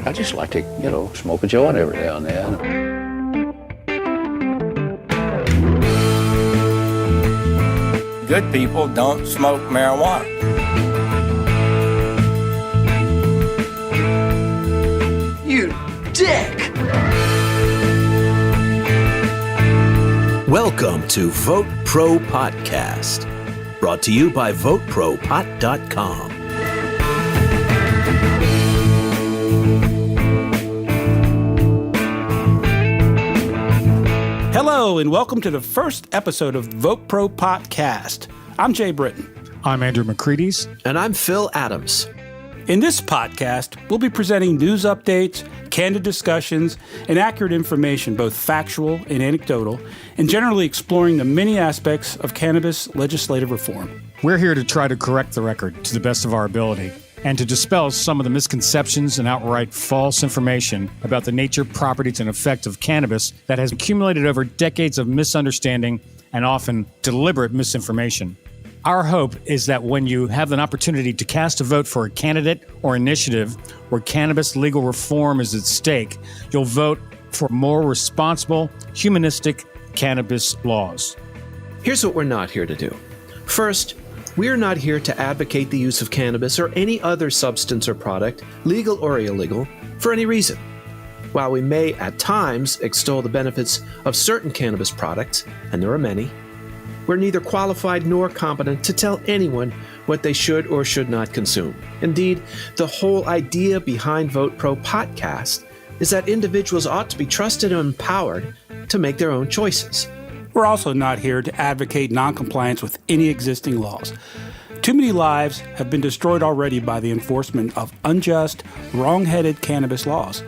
I just like to, smoke a joint every now and then. Good people don't smoke marijuana. You dick! Welcome to Vote Pro Podcast, brought to you by VoteProPot.com. Hello, and welcome to the first episode of VoteProPot-Cast. I'm Jay Britton. I'm Andrew Makrides. And I'm Phil Adams. In this podcast, we'll be presenting news updates, candid discussions, and accurate information, both factual and anecdotal, and generally exploring the many aspects of cannabis legislative reform. We're here to try to correct the record to the best of our ability and to dispel some of the misconceptions and outright false information about the nature, properties, and effect of cannabis that has accumulated over decades of misunderstanding and often deliberate misinformation. Our hope is that when you have an opportunity to cast a vote for a candidate or initiative where cannabis legal reform is at stake, you'll vote for more responsible, humanistic cannabis laws. Here's what we're not here to do. First, we are not here to advocate the use of cannabis or any other substance or product, legal or illegal, for any reason. While we may at times extol the benefits of certain cannabis products, and there are many, we're neither qualified nor competent to tell anyone what they should or should not consume. Indeed, the whole idea behind VoteProPot-Cast is that individuals ought to be trusted and empowered to make their own choices. We're also not here to advocate noncompliance with any existing laws. Too many lives have been destroyed already by the enforcement of unjust, wrong-headed cannabis laws.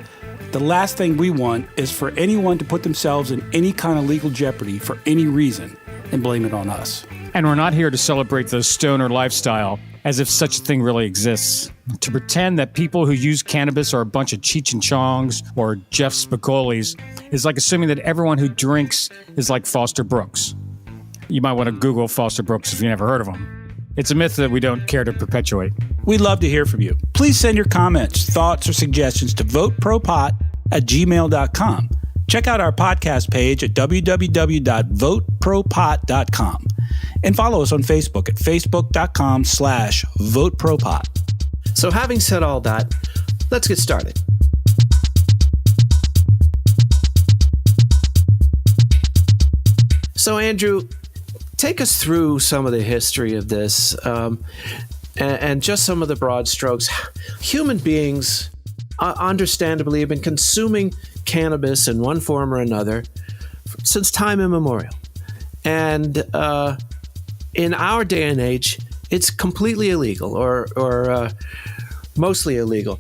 The last thing we want is for anyone to put themselves in any kind of legal jeopardy for any reason and blame it on us. And we're not here to celebrate the stoner lifestyle as if such a thing really exists. To pretend that people who use cannabis are a bunch of Cheech and Chongs or Jeff Spicolis is like assuming that everyone who drinks is like Foster Brooks. You might want to Google Foster Brooks if you never heard of him. It's a myth that we don't care to perpetuate. We'd love to hear from you. Please send your comments, thoughts, or suggestions to votepropot@gmail.com. Check out our podcast page at www.votepropot.com and follow us on Facebook at facebook.com/votepropot. So having said all that, let's get started. So Andrew, take us through some of the history of this and just some of the broad strokes. Human beings, understandably, have been consuming cannabis in one form or another since time immemorial. And in our day and age, it's completely illegal or mostly illegal.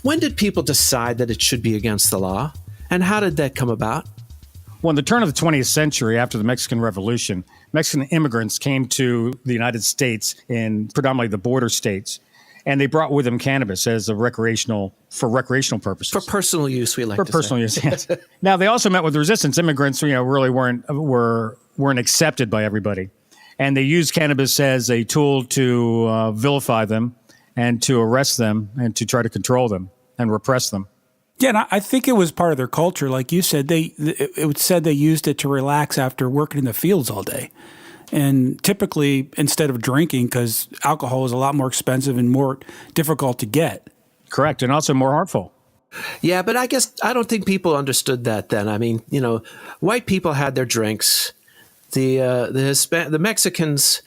When did people decide that it should be against the law? And how did that come about? Well, in the turn of the 20th century, after the Mexican Revolution, Mexican immigrants came to the United States in predominantly the border states, and they brought with them cannabis as for recreational purposes. For personal use, we like to say. For personal use, yes. Now, they also met with resistance. Immigrants, really weren't accepted by everybody. And they used cannabis as a tool to vilify them and to arrest them and to try to control them and repress them. Yeah, and I think it was part of their culture. Like you said, it said they used it to relax after working in the fields all day. And typically, instead of drinking, because alcohol is a lot more expensive and more difficult to get. Correct, and also more harmful. Yeah, but I don't think people understood that then. I mean, white people had their drinks. The Mexicans,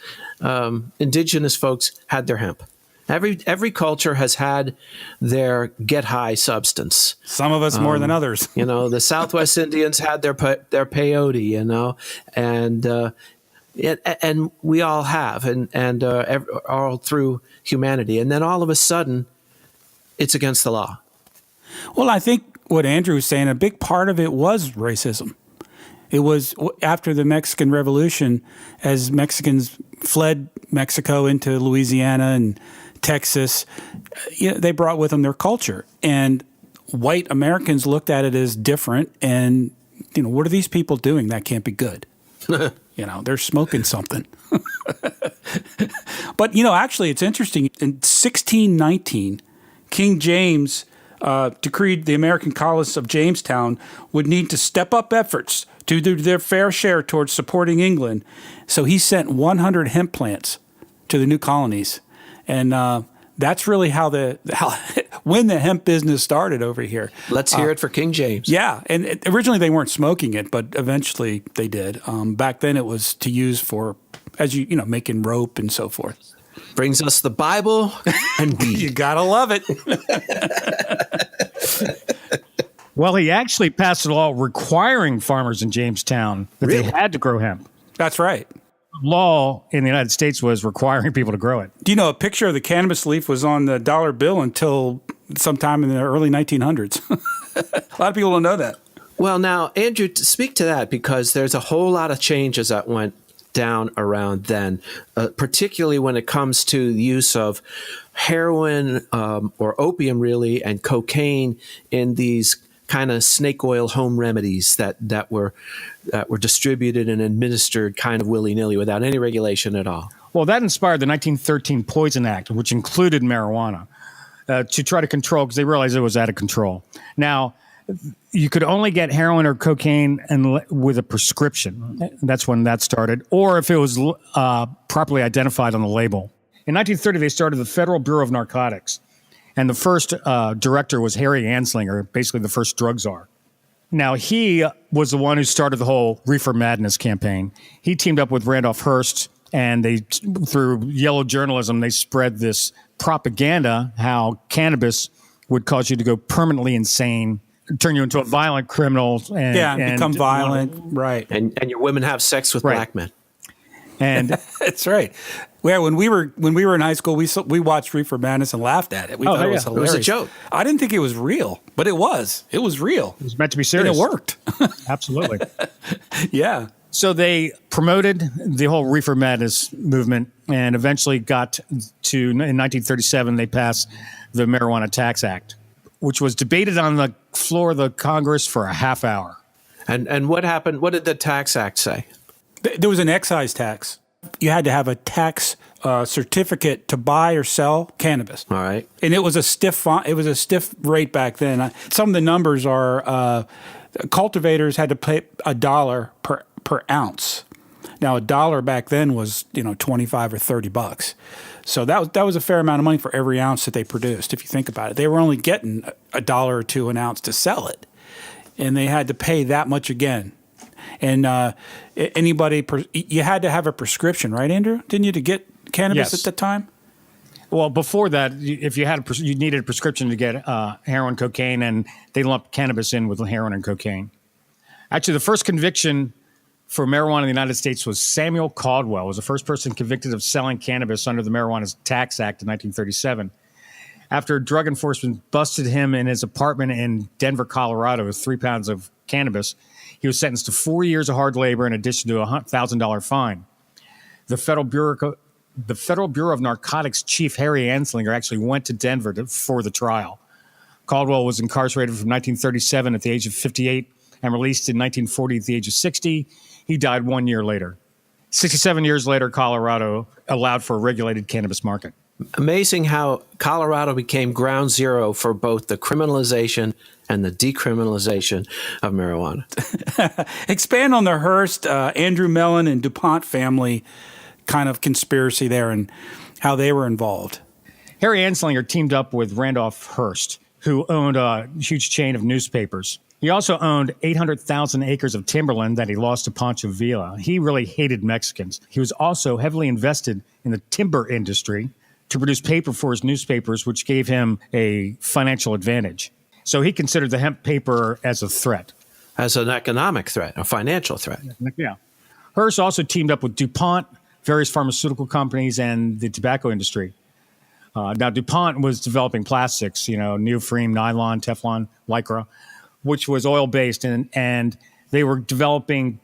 indigenous folks, had their hemp. Every culture has had their get high substance. Some of us more than others. The Southwest Indians had their peyote. And we all have, and all through humanity. And then all of a sudden, it's against the law. Well, I think what Andrew was saying, a big part of it was racism. It was after the Mexican Revolution, as Mexicans fled Mexico into Louisiana and Texas, they brought with them their culture. And white Americans looked at it as different. And, what are these people doing? That can't be good. They're smoking something. But, actually, it's interesting. In 1619, King James decreed the American colonists of Jamestown would need to step up efforts to do their fair share towards supporting England. So he sent 100 hemp plants to the new colonies. And that's really how when the hemp business started over here. Let's hear it for King James. Yeah, and originally they weren't smoking it, but eventually they did. Back then it was to use for, as you know, making rope and so forth. Brings us the Bible and weed. You gotta love it. Well, he actually passed a law requiring farmers in Jamestown that they had to grow hemp. That's right. Law in the United States was requiring people to grow it. Do you know a picture of the cannabis leaf was on the dollar bill until sometime in the early 1900s? A lot of people don't know that. Well, now, Andrew, speak to that, because there's a whole lot of changes that went down around then, particularly when it comes to the use of heroin or opium, really, and cocaine in these kind of snake oil home remedies that were distributed and administered kind of willy-nilly without any regulation at all. Well, that inspired the 1913 Poison Act, which included marijuana, to try to control, because they realized it was out of control. Now, you could only get heroin or cocaine with a prescription. That's when that started, or if it was properly identified on the label. In 1930, they started the Federal Bureau of Narcotics, and the first director was Harry Anslinger, basically the first drug czar. Now, he was the one who started the whole Reefer Madness campaign. He teamed up with Randolph Hearst, and they, through yellow journalism, they spread this propaganda how cannabis would cause you to go permanently insane, turn you into a violent criminal, and become violent, right? And your women have sex with black men. And that's right. Well, when we were in high school, we watched Reefer Madness and laughed at it. We thought it was hilarious. It was a joke. I didn't think it was real, but it was. It was real. It was meant to be serious. And it worked. Absolutely. Yeah. So they promoted the whole Reefer Madness movement, and eventually got to, in 1937, they passed the Marijuana Tax Act, which was debated on the floor of the Congress for a half hour. And what happened? What did the Tax Act say? There was an excise tax. You had to have a tax certificate to buy or sell cannabis. All right. And it was a stiff rate back then. Some of the numbers are cultivators had to pay $1 per ounce. Now, $1 back then was, $25 or $30. So that was a fair amount of money for every ounce that they produced. If you think about it, they were only getting $1 or $2 an ounce to sell it, and they had to pay that much again. And you had to have a prescription, right, Andrew? Didn't you, to get cannabis at the time? Well, before that, if you had you needed a prescription to get heroin, cocaine, and they lumped cannabis in with heroin and cocaine. Actually, the first conviction for marijuana in the United States was Samuel Caldwell, was the first person convicted of selling cannabis under the Marijuana Tax Act in 1937. After drug enforcement busted him in his apartment in Denver, Colorado, with 3 pounds of cannabis, he was sentenced to 4 years of hard labor in addition to a $1,000 fine. The Federal Bureau of Narcotics chief, Harry Anslinger, actually went to Denver for the trial. Caldwell was incarcerated from 1937 at the age of 58 and released in 1940 at the age of 60. He died 1 year later. 67 years later, Colorado allowed for a regulated cannabis market. Amazing how Colorado became ground zero for both the criminalization and the decriminalization of marijuana. Expand on the Hearst, Andrew Mellon, and DuPont family kind of conspiracy there and how they were involved. Harry Anslinger teamed up with Randolph Hearst, who owned a huge chain of newspapers. He also owned 800,000 acres of timberland that he lost to Pancho Villa. He really hated Mexicans. He was also heavily invested in the timber industry to produce paper for his newspapers, which gave him a financial advantage. So he considered the hemp paper as a threat. As an economic threat, a financial threat. Yeah. Hearst also teamed up with DuPont, various pharmaceutical companies, and the tobacco industry. Now, DuPont was developing plastics, neoprene, nylon, Teflon, Lycra, which was oil-based, and they were developing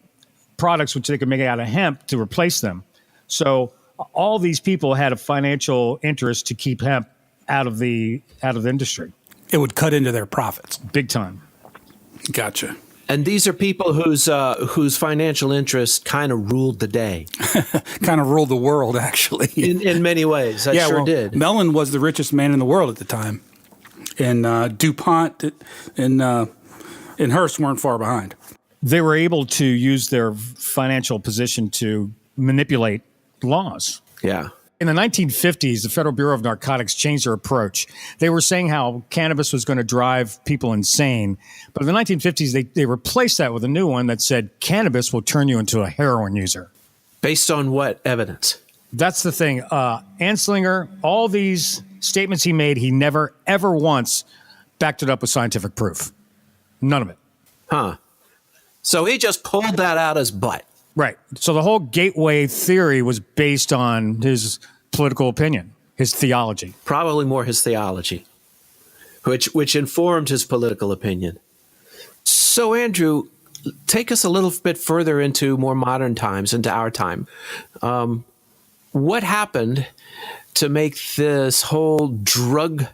products which they could make out of hemp to replace them. So all these people had a financial interest to keep hemp out of the industry. It would cut into their profits. Big time. Gotcha. And these are people whose financial interest kind of ruled the day. Kind of ruled the world, actually. In many ways. That did. Mellon was the richest man in the world at the time. And DuPont and Hearst weren't far behind. They were able to use their financial position to manipulate laws. Yeah. In the 1950s, the Federal Bureau of Narcotics changed their approach. They were saying how cannabis was going to drive people insane. But in the 1950s, they replaced that with a new one that said cannabis will turn you into a heroin user. Based on what evidence? That's the thing. Anslinger, all these statements he made, he never, ever once backed it up with scientific proof. None of it. Huh. So he just pulled that out his butt. Right. So the whole gateway theory was based on his political opinion, his theology. Probably more his theology, which informed his political opinion. So, Andrew, take us a little bit further into more modern times, into our time. What happened to make this whole drug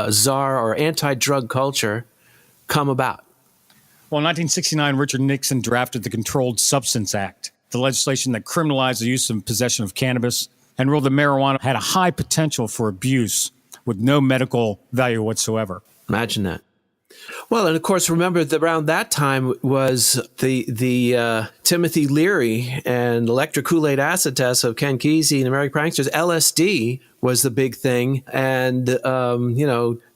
czar or anti-drug culture come about? Well, in 1969, Richard Nixon drafted the Controlled Substance Act, the legislation that criminalized the use and possession of cannabis and ruled that marijuana had a high potential for abuse with no medical value whatsoever. Imagine that. Well, and of course, remember that around that time was the Timothy Leary and electric Kool-Aid acid tests of Ken Kesey and American Pranksters. LSD was the big thing. And,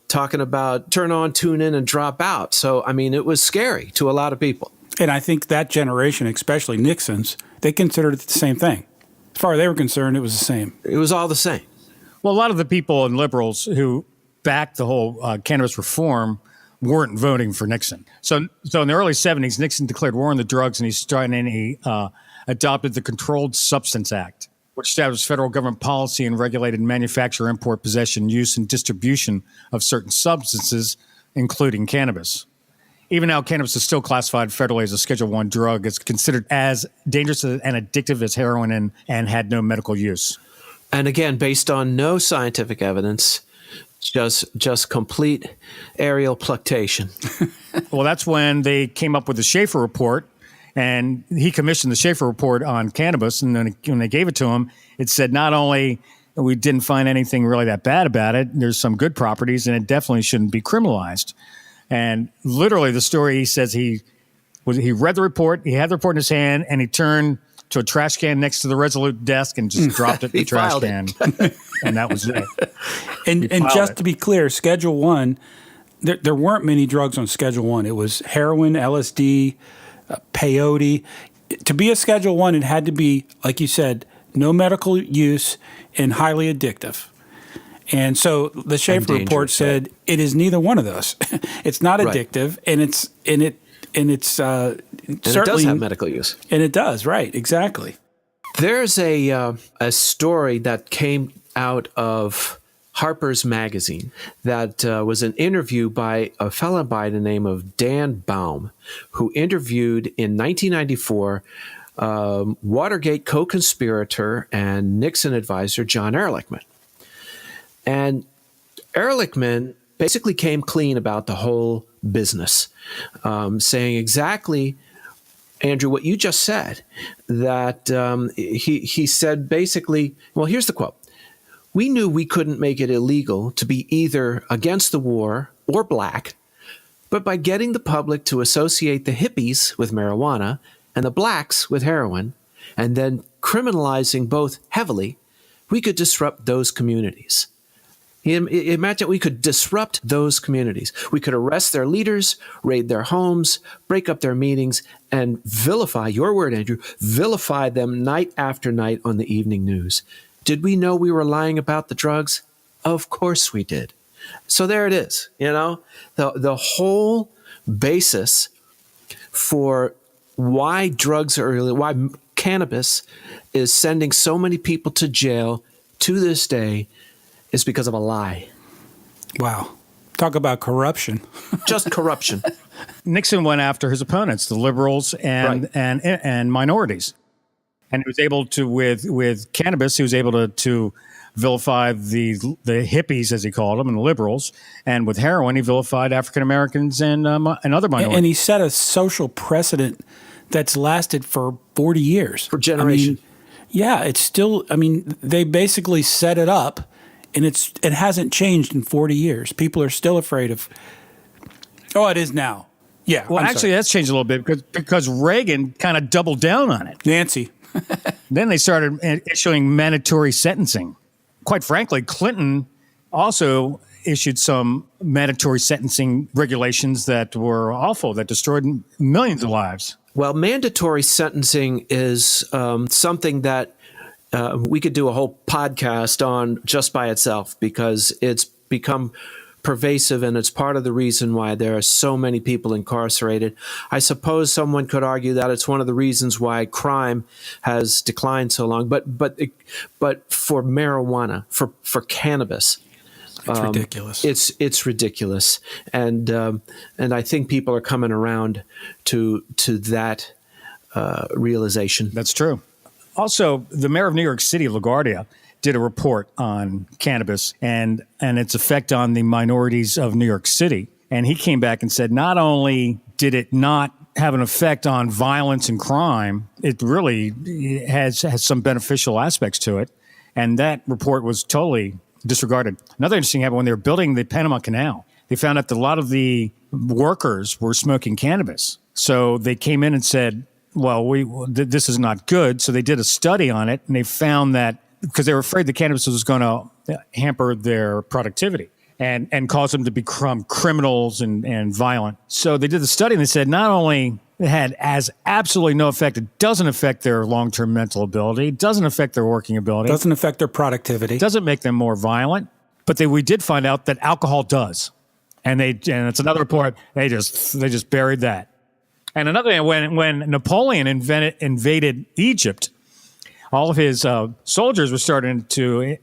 talking about turn on, tune in, and drop out. So, I mean, it was scary to a lot of people. And I think that generation, especially Nixon's, they considered it the same thing. As far as they were concerned, it was the same. It was all the same. Well, a lot of the people and liberals who backed the whole cannabis reform weren't voting for Nixon. So in the early 70s, Nixon declared war on the drugs, and he adopted the Controlled Substance Act, which established federal government policy and regulated manufacture, import, possession, use, and distribution of certain substances, including cannabis. Even now, cannabis is still classified federally as a Schedule I drug. It's considered as dangerous and addictive as heroin and had no medical use. And again, based on no scientific evidence, just complete aerial pluctation. Well, that's when they came up with the Schaefer Report, and he commissioned the Schaefer Report on cannabis. And then when they gave it to him, it said not only we didn't find anything really that bad about it, there's some good properties, and it definitely shouldn't be criminalized. And literally the story, he says he read the report, he had the report in his hand, and he turned to a trash can next to the Resolute desk and just dropped it in the trash can. And that was it. And just to be clear, Schedule 1, there weren't many drugs on Schedule 1. It was heroin, LSD, peyote. To be a Schedule 1, it had to be, like you said, no medical use and highly addictive. And so the Schaefer report said it is neither one of those. It's not addictive, and it certainly does have medical use. And it does, right? Exactly. There's a story that came out of Harper's Magazine that was an interview by a fellow by the name of Dan Baum, who interviewed in 1994 Watergate co-conspirator and Nixon advisor John Ehrlichman. And Ehrlichman basically came clean about the whole business, saying exactly, Andrew, what you just said, that he said basically, well, here's the quote. We knew we couldn't make it illegal to be either against the war or black, but by getting the public to associate the hippies with marijuana and the blacks with heroin, and then criminalizing both heavily, we could disrupt those communities. Imagine we could disrupt those communities. We could arrest their leaders, raid their homes, break up their meetings, and vilify, your word, Andrew, vilify them night after night on the evening news. Did we know we were lying about the drugs? Of course we did. So there it is. You know, the whole basis for why drugs are illegal, why cannabis is sending so many people to jail to this day is because of a lie. Wow. Talk about corruption. Just corruption. Nixon went after his opponents, the liberals and minorities. And he was able to, with cannabis, he was able to vilify the hippies, as he called them, and the liberals. And with heroin, he vilified African Americans and other minorities. And he set a social precedent that's lasted for 40 years. For generations. It's still, they basically set it up and it hasn't changed in 40 years. People are still afraid of. Oh, it is now. Yeah. Well, actually, that's changed a little bit because Reagan kind of doubled down on it. Nancy. Then they started issuing mandatory sentencing. Quite frankly, Clinton also issued some mandatory sentencing regulations that were awful, that destroyed millions of lives. Well, mandatory sentencing is something that we could do a whole podcast on just by itself, because it's become pervasive, and it's part of the reason why there are so many people incarcerated. I suppose someone could argue that it's one of the reasons why crime has declined so long. But for marijuana, for cannabis, it's ridiculous. It's ridiculous, and I think people are coming around to that realization. That's true. Also, the mayor of New York City, LaGuardia, did a report on cannabis and its effect on the minorities of New York City. And he came back and said not only did it not have an effect on violence and crime, it really has some beneficial aspects to it. And that report was totally disregarded. Another interesting happened when they were building the Panama Canal. They found out that a lot of the workers were smoking cannabis. So they came in and said, well, this is not good. So they did a study on it, and they found that because they were afraid the cannabis was going to hamper their productivity and cause them to become criminals and violent. So they did the study, and they said not only it has absolutely no effect, it doesn't affect their long-term mental ability, it doesn't affect their working ability, doesn't affect their productivity, doesn't make them more violent, but we did find out that alcohol does. And it's another report, they just buried that. And another thing, when Napoleon invaded Egypt, all of his soldiers were starting to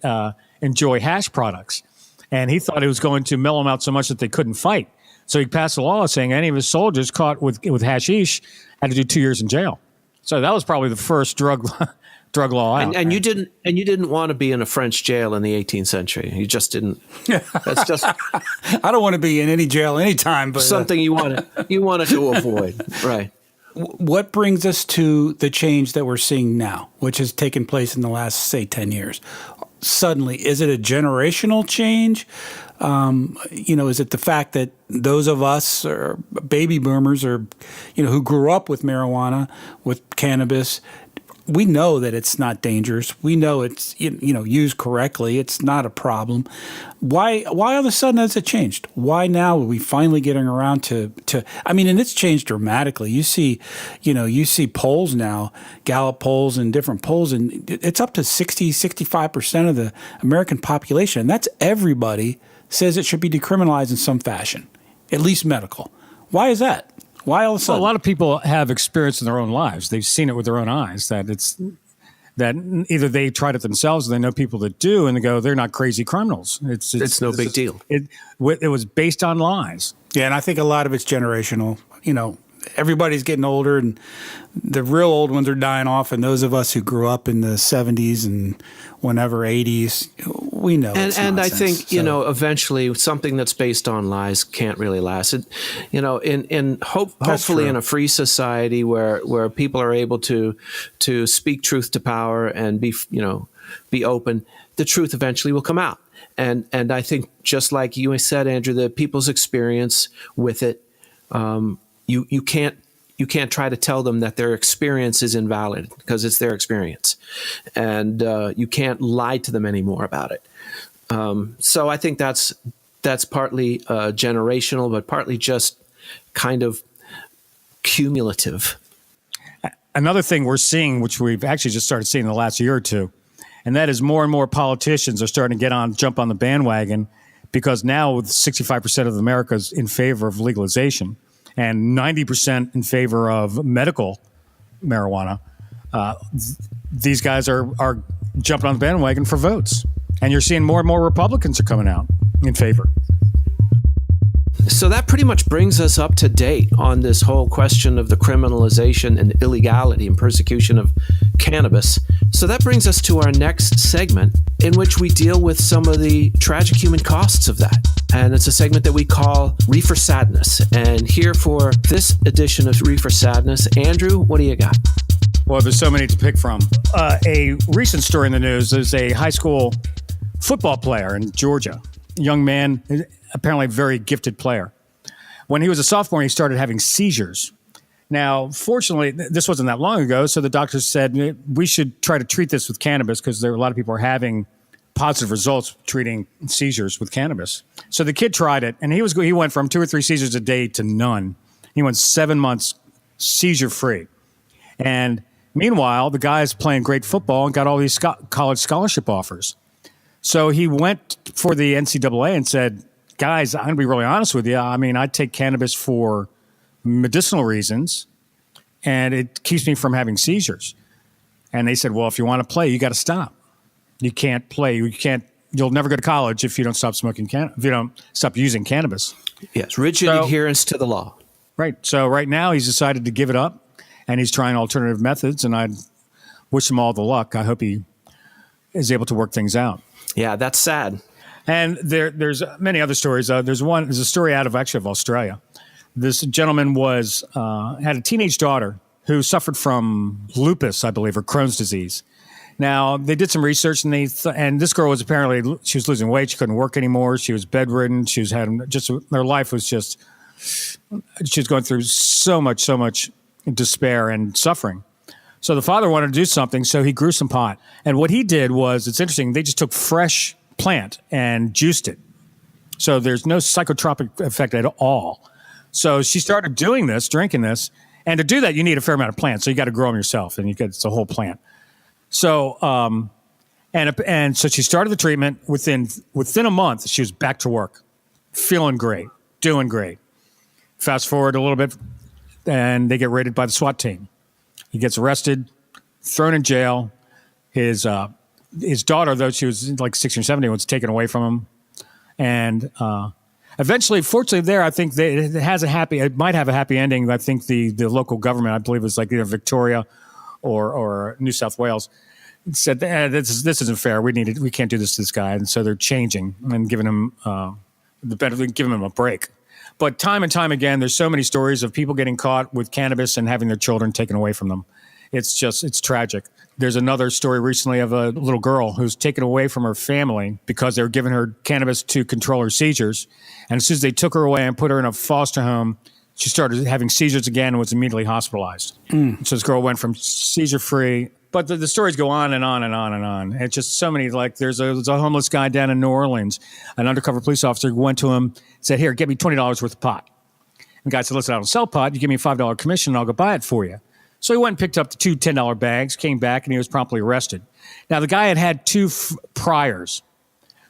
enjoy hash products. And he thought it was going to mellow them out so much that they couldn't fight. So he passed a law saying any of his soldiers caught with hashish had to do 2 years in jail. So that was probably the first drug law out. And you didn't want to be in a French jail in the 18th century. You just didn't. That's just I don't want to be in any jail anytime, but something you wanted to avoid. Right. What brings us to the change that we're seeing now, which has taken place in the last, say, 10 years? Suddenly, is it a generational change? Is it the fact that those of us, or baby boomers, or who grew up with marijuana, with cannabis, we know that it's not dangerous. We know it's used correctly. It's not a problem. Why all of a sudden has it changed? Why now are we finally getting around to? I mean, and it's changed dramatically. You see polls now, Gallup polls and different polls, and it's up to 65% of the American population. And that's everybody says it should be decriminalized in some fashion, at least medical. Why is that? Why all of a sudden? Well, a lot of people have experience in their own lives. They've seen it with their own eyes, that either they tried it themselves or they know people that do, and they go, they're not crazy criminals. It's no big deal. It was based on lies. Yeah, and I think a lot of it's generational. Everybody's getting older, and the real old ones are dying off, and those of us who grew up in the 70s and whenever 80s, we know it's and nonsense. I think eventually something that's based on lies can't really last. It, hopefully in a free society where people are able to speak truth to power and be open, the truth eventually will come out. And I think, just like you said, Andrew, the people's experience with it, you can't try to tell them that their experience is invalid, because it's their experience, and you can't lie to them anymore about it. So I think that's partly generational, but partly just kind of cumulative. Another thing we're seeing, which we've actually just started seeing in the last year or two, and that is more and more politicians are starting to jump on the bandwagon, because now with 65% of America is in favor of legalization and 90% in favor of medical marijuana, these guys are jumping on the bandwagon for votes. And you're seeing more and more Republicans are coming out in favor. So that pretty much brings us up to date on this whole question of the criminalization and illegality and persecution of cannabis. So that brings us to our next segment, in which we deal with some of the tragic human costs of that. And it's a segment that we call Reefer Sadness. And here for this edition of Reefer Sadness, Andrew, what do you got? Well, there's so many to pick from. A recent story in the news is a high school football player in Georgia. Young man, apparently a very gifted player. When he was a sophomore, he started having seizures. Now, fortunately, this wasn't that long ago, so the doctors said we should try to treat this with cannabis because there are a lot of people are having positive results treating seizures with cannabis. So the kid tried it, and he went from 2 or 3 seizures a day to none. He went 7 months seizure-free. And meanwhile, the guy's playing great football and got all these college scholarship offers. So he went for the NCAA and said, guys, I'm going to be really honest with you. I mean, I take cannabis for medicinal reasons, and it keeps me from having seizures. And they said, well, if you want to play, you got to stop. You can't play. You'll never go to college if you don't stop smoking if you don't stop using cannabis. Yes, rigid adherence to the law. Right. So right now he's decided to give it up, and he's trying alternative methods, and I wish him all the luck. I hope he is able to work things out. Yeah, that's sad. And there's many other stories. There's a story out of Australia. This gentleman had a teenage daughter who suffered from lupus, I believe, or Crohn's disease. Now, they did some research, and this girl was she was losing weight. She couldn't work anymore. She was bedridden. Her life was she was going through so much despair and suffering. So the father wanted to do something, so he grew some pot. And what he did was, it's interesting, they just took fresh plant and juiced it. So there's no psychotropic effect at all. So she started doing this, drinking this. And to do that, you need a fair amount of plants. So you got to grow them yourself, and it's a whole plant. So, and so she started the treatment. Within a month, she was back to work, feeling great, doing great. Fast forward a little bit, and they get raided by the SWAT team. He gets arrested, thrown in jail. His daughter, though she was like 16 or 17, was taken away from him. And eventually, fortunately, I think it might have a happy ending. I think the local government, I believe it was like either Victoria or New South Wales, said this isn't fair. We can't do this to this guy, and so they're changing and giving him giving him a break. But time and time again, there's so many stories of people getting caught with cannabis and having their children taken away from them. It's tragic. There's another story recently of a little girl who's taken away from her family because they were giving her cannabis to control her seizures. And as soon as they took her away and put her in a foster home, she started having seizures again and was immediately hospitalized. So this girl went from seizure-free. But the stories go on and on and on and on. It's just so many. Like there's a homeless guy down in New Orleans. An undercover police officer went to him, said, "Here, get me $20 worth of pot." And the guy said, "Listen, I don't sell pot. You give me a $5 commission, and I'll go buy it for you." So he went and picked up the 2 $10 bags, came back, and he was promptly arrested. Now, the guy had 2 priors.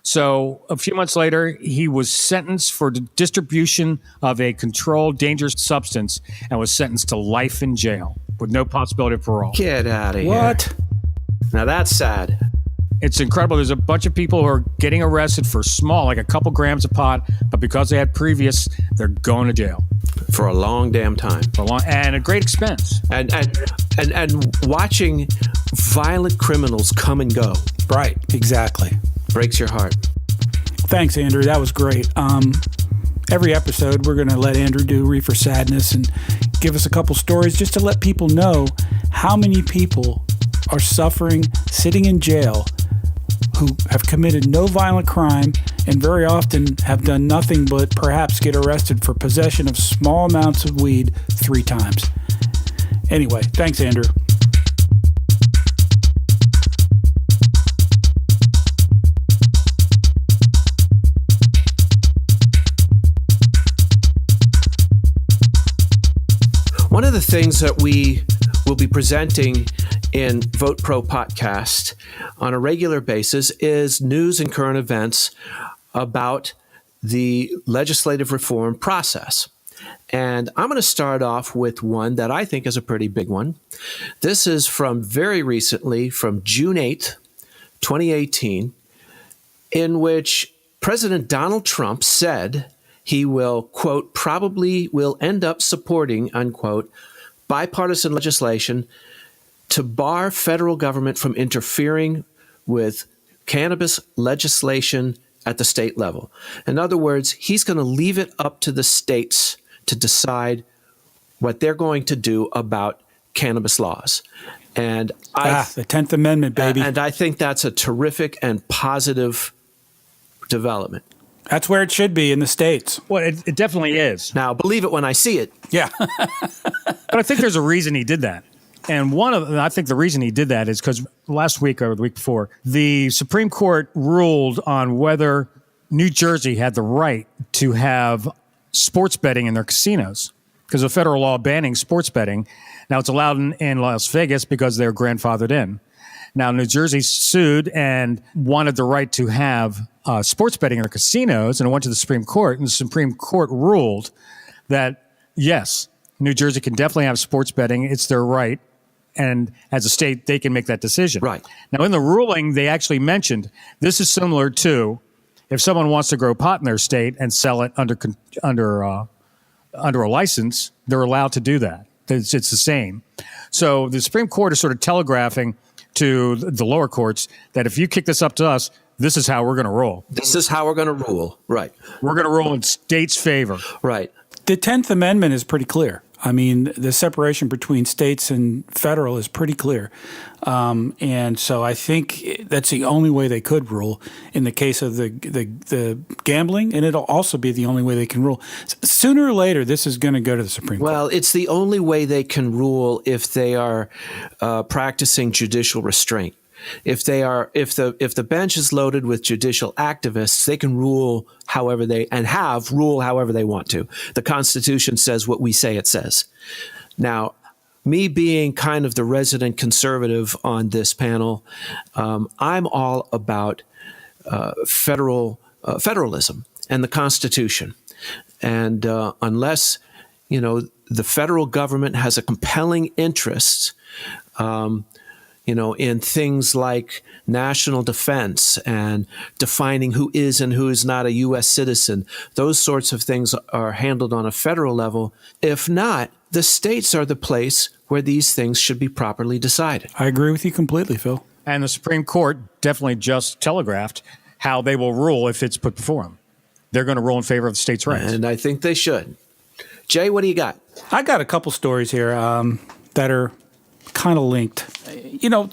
So a few months later, he was sentenced for distribution of a controlled dangerous substance and was sentenced to life in jail with no possibility of parole. Get out of here. What? Now that's sad. It's incredible. There's a bunch of people who are getting arrested for small, like a couple grams of pot, but because they had previous, they're going to jail. For a long damn time. And at great expense. And watching violent criminals come and go. Right, exactly. Breaks your heart. Thanks, Andrew. That was great. Every episode, we're going to let Andrew do Reefer Sadness and give us a couple stories just to let people know how many people are suffering, sitting in jail, who have committed no violent crime and very often have done nothing but perhaps get arrested for possession of small amounts of weed 3 times. Anyway, thanks, Andrew. One of the things that we will be presenting in VoteProPot-Cast on a regular basis is news and current events about the legislative reform process. And I'm going to start off with one that I think is a pretty big one. This is from very recently, from June 8th, 2018, in which President Donald Trump said he will, quote, probably will end up supporting, unquote, bipartisan legislation to bar federal government from interfering with cannabis legislation at the state level. In other words, he's going to leave it up to the states to decide what they're going to do about cannabis laws. And the 10th Amendment, baby. And I think that's a terrific and positive development. That's where it should be in the States. Well, it definitely is. Now, believe it when I see it. Yeah. But I think there's a reason he did that. And I think the reason he did that is because last week or the week before, the Supreme Court ruled on whether New Jersey had the right to have sports betting in their casinos because of federal law banning sports betting. Now, it's allowed in Las Vegas because they're grandfathered in. Now, New Jersey sued and wanted the right to have sports betting in their casinos, and it went to the Supreme Court, and the Supreme Court ruled that, yes, New Jersey can definitely have sports betting. It's their right. And as a state, they can make that decision. Right. Now, in the ruling, they actually mentioned this is similar to if someone wants to grow pot in their state and sell it under a license, they're allowed to do that. It's the same. So the Supreme Court is sort of telegraphing to the lower courts that if you kick this up to us, this is how we're going to roll. This is how we're going to rule. Right. We're going to rule in states' favor. Right. The 10th Amendment is pretty clear. I mean, the separation between states and federal is pretty clear. And so I think that's the only way they could rule in the case of the gambling, and it'll also be the only way they can rule. Sooner or later, this is going to go to the Supreme Court. Well, it's the only way they can rule if they are practicing judicial restraint. If the bench is loaded with judicial activists, they can rule however they want to. The Constitution says what we say it says. Now, me being kind of the resident conservative on this panel, I'm all about federalism and the Constitution. And unless the federal government has a compelling interest, in things like national defense and defining who is and who is not a U.S. citizen. Those sorts of things are handled on a federal level. If not, the states are the place where these things should be properly decided. I agree with you completely, Phil. And the Supreme Court definitely just telegraphed how they will rule if it's put before them. They're going to rule in favor of the states' rights. And I think they should. Jay, what do you got? I got a couple stories here that are kind of linked.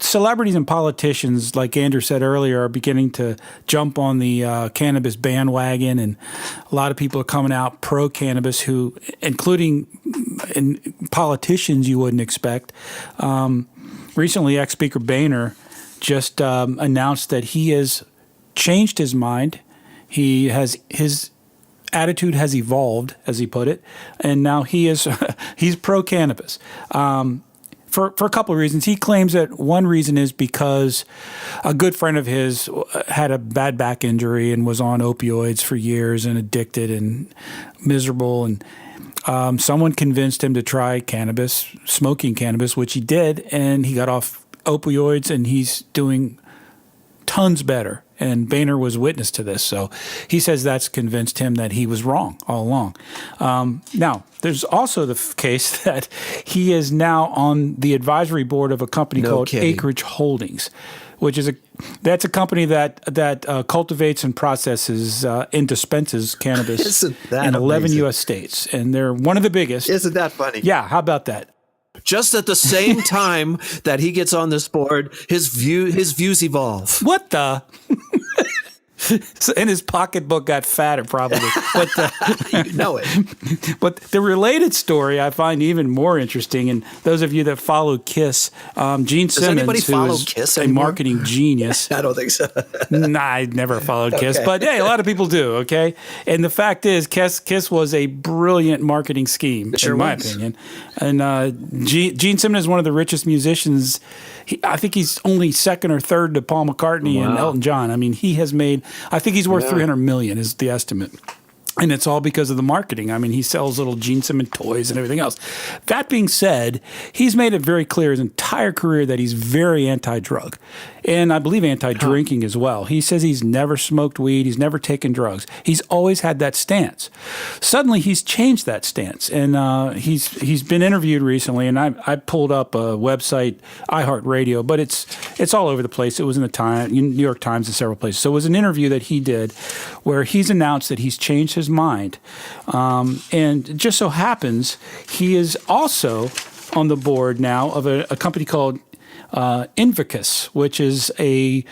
Celebrities and politicians, like Andrew said earlier, are beginning to jump on the cannabis bandwagon, and a lot of people are coming out pro-cannabis, including politicians you wouldn't expect. Recently, ex-Speaker Boehner just announced that he has changed his mind. His attitude has evolved, as he put it, and now he's pro-cannabis. For a couple of reasons. He claims that one reason is because a good friend of his had a bad back injury and was on opioids for years and addicted and miserable. And someone convinced him to try cannabis, smoking cannabis, which he did. And he got off opioids and he's doing tons better. And Boehner was witness to this. So he says that's convinced him that he was wrong all along. Now, there's also the case that he is now on the advisory board of a company called Acreage Holdings, which is a company that cultivates and processes and dispenses cannabis in 11 U.S. states. And they're one of the biggest. Isn't that funny? Yeah, how about that? Just at the same time that he gets on this board, his views evolve. What the? And his pocketbook got fatter, probably. But you know it. But the related story I find even more interesting, and those of you that follow KISS, Gene Simmons, who is KISS a marketing genius. I don't think so. Nah, I never followed KISS, but hey, a lot of people do. Okay, and the fact is, KISS was a brilliant marketing scheme, in my opinion. And Gene Simmons is one of the richest musicians. I think he's only second or third to Paul McCartney and Elton John. I mean, he has made. I think he's worth $300 million is the estimate. And it's all because of the marketing. I mean, he sells little Gene Simmons toys and everything else. That being said, he's made it very clear his entire career that he's very anti-drug. And I believe anti-drinking as well. He says he's never smoked weed. He's never taken drugs. He's always had that stance. Suddenly, he's changed that stance. And he's been interviewed recently. And I pulled up a website, iHeartRadio, but it's all over the place. It was in the New York Times and several places. So it was an interview that he did where he's announced that he's changed his mind. And it just so happens he is also on the board now of a company called Invicus, which is they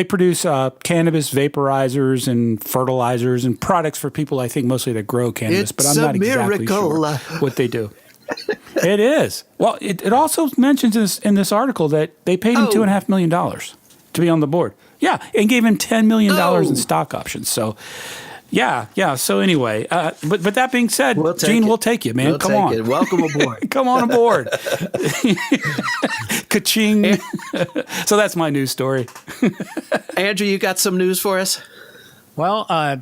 produce cannabis vaporizers and fertilizers and products for people, I think, mostly that grow cannabis, but I'm not exactly sure what they do. It is. Well, it also mentions in this article that they paid him $2.5 million to be on the board. Yeah, and gave him $10 million in stock options. So, yeah. So anyway, but that being said, Gene, we'll take you, man. Come on. Welcome aboard. Come on aboard. Ka-ching. So that's my news story. Andrew, you got some news for us? Well, a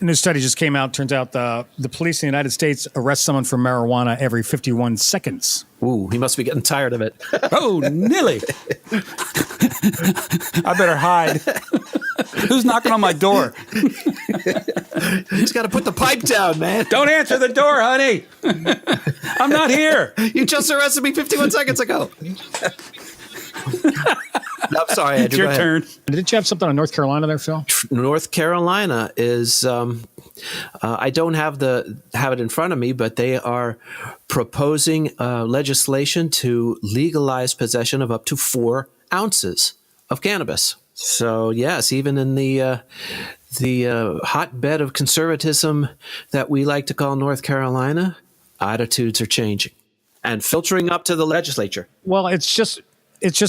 new study just came out. Turns out the police in the United States arrest someone for marijuana every 51 seconds. Ooh, he must be getting tired of it. Oh, Nilly. I better hide. Who's knocking on my door? He's got to put the pipe down, man. Don't answer the door, honey. I'm not here. You just arrested me 51 seconds ago. I'm sorry, Andrew. It's your turn. Didn't you have something on North Carolina there, Phil? North Carolina is, I don't have it in front of me, but they are proposing legislation to legalize possession of up to 4 ounces of cannabis. So yes, even in the hotbed of conservatism that we like to call North Carolina, attitudes are changing and filtering up to the legislature. Well, it's just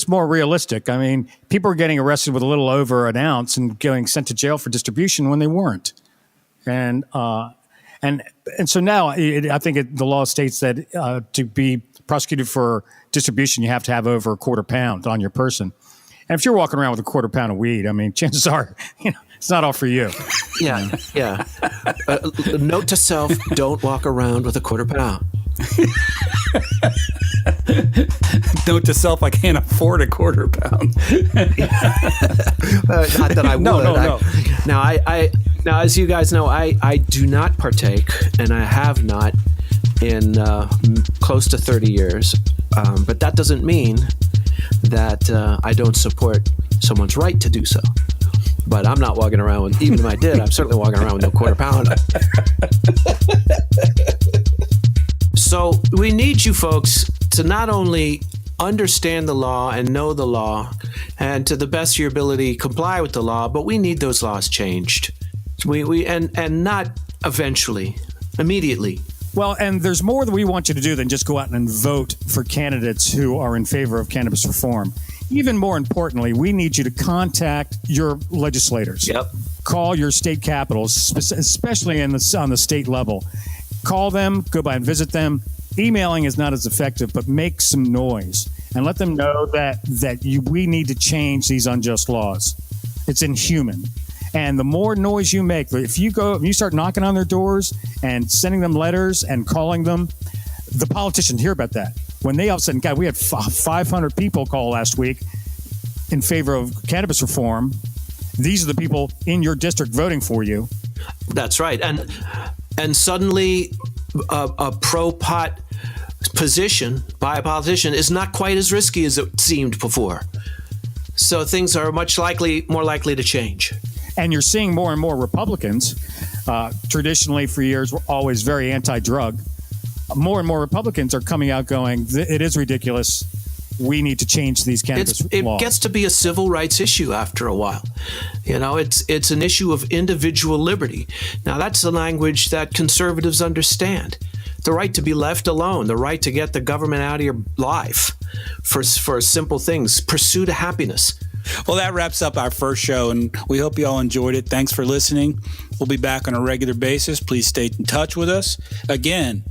more realistic. I mean, people are getting arrested with a little over an ounce and getting sent to jail for distribution when they weren't. And so now I think the law states that to be prosecuted for distribution, you have to have over a quarter pound on your person. And if you're walking around with a quarter pound of weed, I mean, chances are, it's not all for you. Yeah. Note to self, don't walk around with a quarter pound. Note to self, I can't afford a quarter pound. Not that I would. No. Now, as you guys know, I do not partake, and I have not in close to 30 years. But that doesn't mean that I don't support someone's right to do so. But I'm not walking around with, even if I did, I'm certainly walking around with no quarter pound. So we need you folks to not only understand the law and know the law and to the best of your ability comply with the law, but we need those laws changed. And not eventually, immediately. Well, and there's more that we want you to do than just go out and vote for candidates who are in favor of cannabis reform. Even more importantly, we need you to contact your legislators. Yep. Call your state capitals, especially on the state level. Call them, go by and visit them. Emailing is not as effective, but make some noise and let them know that we need to change these unjust laws. It's inhuman. And the more noise you make, if you start knocking on their doors and sending them letters and calling them, the politicians hear about that. When they all of a sudden, God, we had 500 people call last week in favor of cannabis reform. These are the people in your district voting for you. That's right. And suddenly a pro-pot position by a politician is not quite as risky as it seemed before. So things are more likely to change. And you're seeing more and more Republicans, traditionally for years were always very anti-drug. More and more Republicans are coming out going, it is ridiculous. We need to change these cannabis laws. It gets to be a civil rights issue after a while. It's an issue of individual liberty. Now, that's the language that conservatives understand. The right to be left alone, the right to get the government out of your life for simple things, pursuit of happiness. Well, that wraps up our first show, and we hope you all enjoyed it. Thanks for listening. We'll be back on a regular basis. Please stay in touch with us. Again,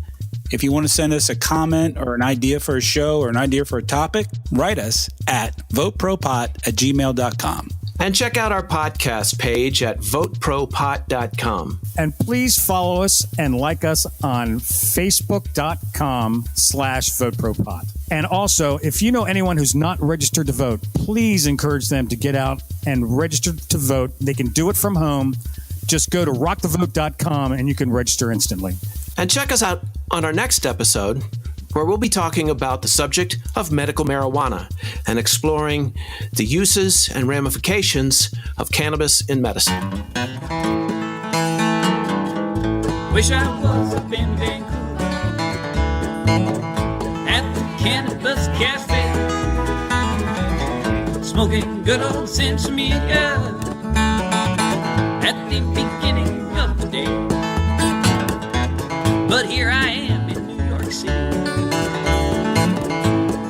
if you want to send us a comment or an idea for a show or an idea for a topic, write us at VoteProPot@gmail.com. And check out our podcast page at VoteProPot.com. And please follow us and like us on Facebook.com/VoteProPot. And also, if you know anyone who's not registered to vote, please encourage them to get out and register to vote. They can do it from home. Just go to rockthevote.com and you can register instantly. And check us out on our next episode, where we'll be talking about the subject of medical marijuana and exploring the uses and ramifications of cannabis in medicine. Wish I was up in Vancouver at the Cannabis Cafe. Smoking good old Sensimilla at the beginning of the day. But here I am in New York City,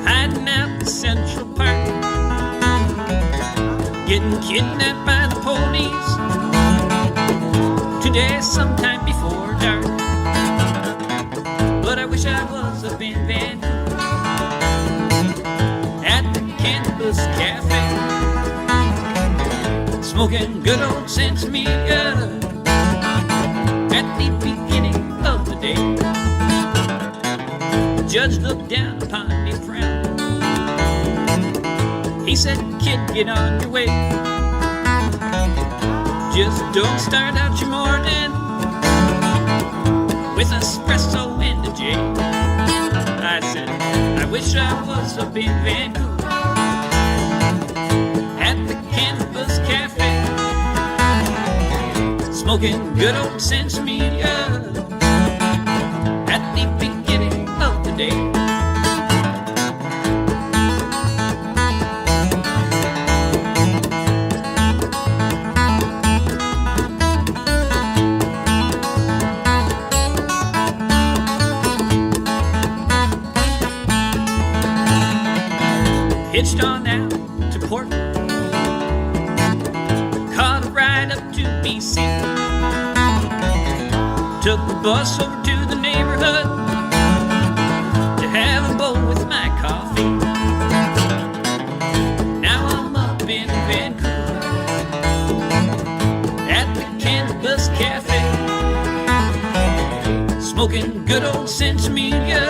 hiding out in Central Park, getting kidnapped by the police today sometime before dark. But I wish I was up in Vancouver at the Cannabis Cafe, smoking good old Sensimilla at the beginning of the day. The judge looked down upon me, frowned. He said, kid, get on your way. Just don't start out your morning with espresso and a J. I said, I wish I was up in Vancouver at the Cannabis Cafe, smoking good old Sensimilla at the beginning of the day. Hitched on out to Portland, caught a ride up to BC, took the bus over to the neighborhood to have a bowl with my coffee. Now I'm up in Vancouver at the Cannabis Cafe, smoking good old Sensimilla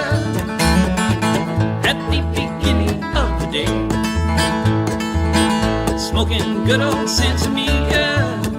at the beginning of the day. Smoking good old Sensimilla